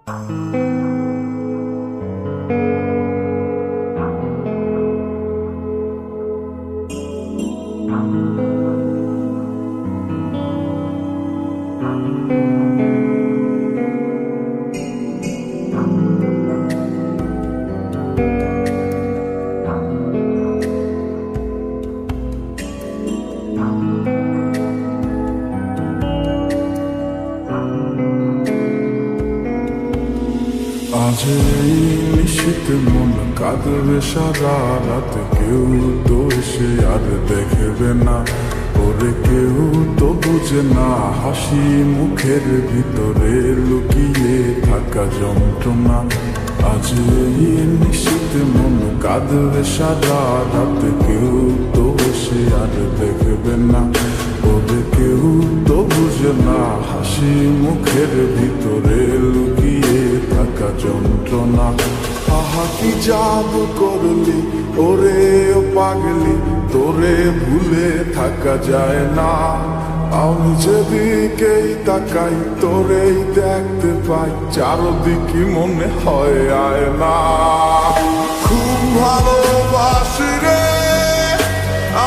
আজ এই নিশীথে মন কাঁদবে সারা রাত, কেউ তো এসে আর দেখবে না, ওরে কেউ তো বুঝে না হাসি মুখের ভিতরে লুকিয়ে থাকা যন্ত্রণা। আজ এই নিশীথে মন কাঁদবে সারা রাত, কেউ তো এসে আর দেখবে না, ওরে কেউ তো বুঝে না হাসি মুখের ভিতরে লুকিয়ে থাকা যন্ত্রণা। আহা কি জাদু করলি ওরে ও পাগলি, তোরে ভুলে থাকা যায় না। আমি যেদিকেই তাকাই তোরেই দেখতে পাই, চারদিকে মনে হয় আয় না। খুব ভালোবাসি রে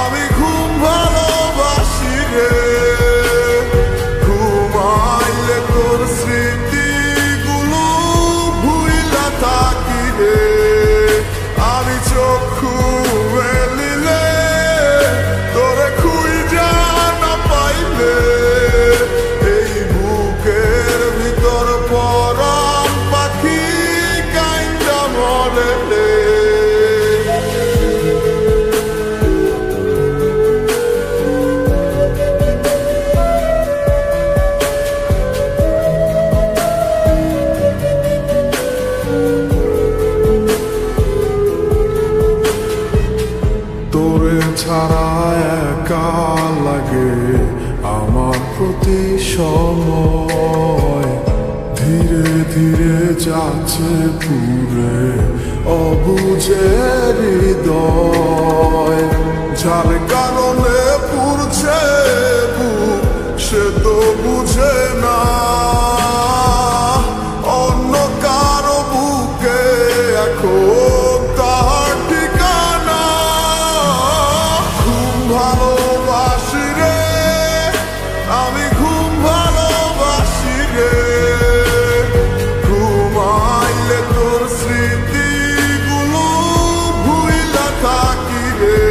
আমি, খুব ভালোবাসি রে, ঘুমাইলে তোর স্মৃতিগুলো ভুইলা থাকি রে। আমি চক্ষু মেলিলে তোরে খুঁজা না পাইলে, এই বুকের ভিতর পরাণ পাখি কাইন্দা মরে রে। তোরে ছাড়া একা লাগে আমার প্রতি সময়, ধীরে ধীরে যাচ্ছে পুরে অবুঝের হৃদয়। যার কারণে পুরছে বুক সে তো বুঝে না, অন্য কারো বুকে এখন তার ঠিকানা। খুব ভালোবাসি রে আমি, খুব ভালোবাসি রে, ঘুমাইলে তোর স্মৃতিগুলো ভুইলা থাকি রে।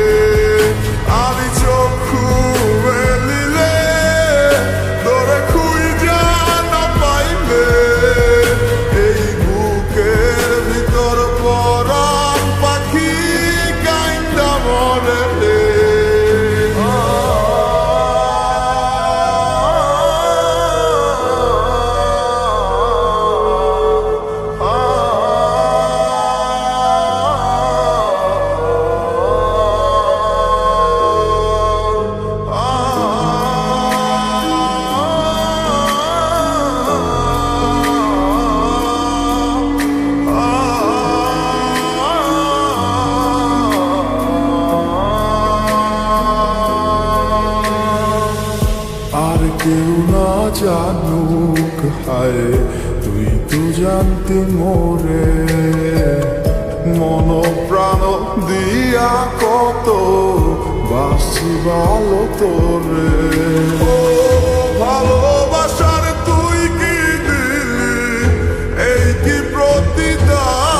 আমি চক্ষু মেলিলে তোরে খুঁজা না পাইলে, এই বুকের ভিতর পরাণ পাখি কাইন্দা মরে রে। আর কেউ না জানুক হায় তুই তো জানতি মোরে, মন প্রাণ দিয়া কত বাসি ভালো তোরে। ও ভালোবাসার তুই কি দিলি এই কি প্রতিদান,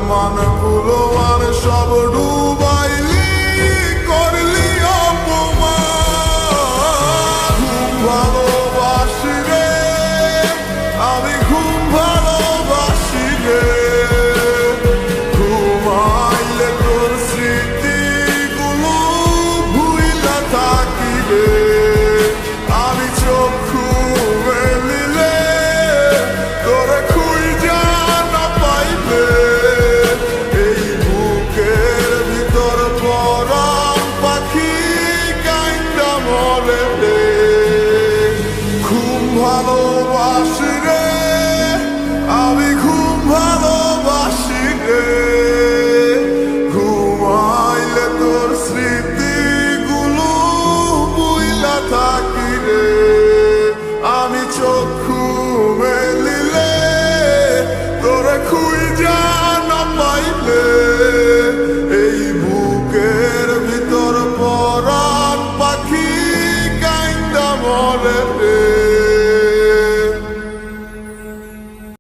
মানগুলো মান সব ডুবাইলি করলি অপমান। খুব ভালোবাসি রে আমি, খুব ভালোবাসি রে, ঘুমাইলে তোর স্মৃতিগুলো ভুইলা থাকি রে। আমি চক্ষু মেলিলে তোরে খুঁজা না পাইলে, এই বুকের ভিতর পরাণ পাখি কাইন্দা মরে রে। খুব ভালোবাসি রে আমি, খুব ভালোবাসি রে, ঘুমাইলে তোর স্মৃতিগুলো ভুইলা থাকি রে। আমি চক্ষু মেলিলে ঘরে